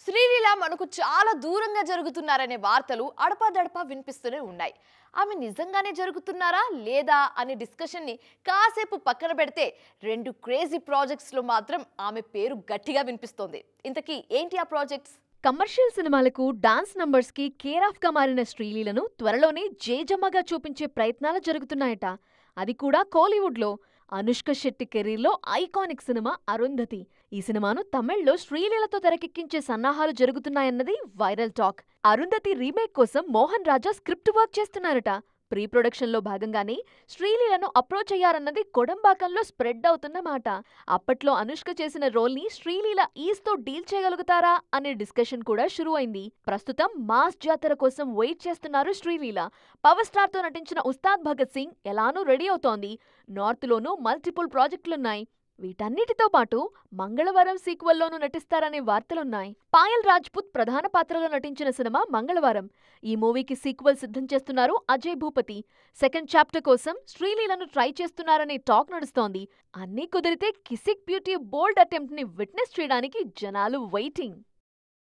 శ్రీలీల మనకు చాలా దూరంగా జరుగుతున్నారనే వార్తలు అడపాదడపా వినిపిస్తూనే ఉన్నాయి. ఆమె నిజంగానే జరుగుతున్నారా లేదా అనే డిస్కషన్ ని కాసేపు పక్కన పెడితే రెండు క్రేజీ ప్రాజెక్ట్స్ లో మాత్రం ఆమె పేరు గట్టిగా వినిపిస్తోంది. ఇంతకీ ఏంటి ఆ ప్రాజెక్ట్స్? కమర్షియల్ సినిమాలకు డాన్స్ నంబర్స్ కి కేర్ ఆఫ్ గా మారిన శ్రీలీలను త్వరలోనే జేజమ్మగా చూపించే ప్రయత్నాలు జరుగుతున్నాయట. అది కూడా కోలీవుడ్ లో. అనుష్క శెట్టి కెరీర్లో ఐకానిక్ సినిమా అరుంధతి. ఈ సినిమాను తమిళ్లో శ్రీలీలతో తెరకెక్కించే సన్నాహాలు జరుగుతున్నాయన్నది వైరల్ టాక్. అరుంధతి రీమేక్ కోసం మోహన్ రాజా స్క్రిప్ట్ వర్క్ చేస్తున్నారట. ప్రీ ప్రొడక్షన్ లో భాగంగానే శ్రీలీలను అప్రోచ్ అయ్యారన్నది కొడంబాకంలో స్ప్రెడ్ అవుతున్న మాట. అప్పట్లో అనుష్క చేసిన రోల్ ని శ్రీలీల ఈస్తో డీల్ చేయగలుగుతారా అనే డిస్కషన్ కూడా షురూ అయింది. ప్రస్తుతం మాస్ జాతర కోసం వెయిట్ చేస్తున్నారు శ్రీలీల. పవర్ స్టార్ తో నటించిన ఉస్తాద్ భగత్ సింగ్ ఎలానూ రెడీ అవుతోంది. నార్త్ లోనూ మల్టిపుల్ ప్రాజెక్టులున్నాయి. వీటన్నిటితో పాటు మంగళవారం సీక్వెల్లోనూ నటిస్తారనే వార్తలున్నాయి. పాయల్ రాజ్పుత్ ప్రధాన పాత్రలో నటించిన సినిమా మంగళవారం. ఈ మూవీకి సీక్వెల్ సిద్ధం చేస్తున్నారు అజయ్ భూపతి. సెకండ్ చాప్టర్ కోసం శ్రీలీలను ట్రై చేస్తున్నారనే టాక్ నడుస్తోంది. అన్నీ కుదిరితే కిసిక్ బ్యూటీ బోల్డ్ అటెంప్ట్ ని విట్నెస్ చేయడానికి జనాలు వెయిటింగ్.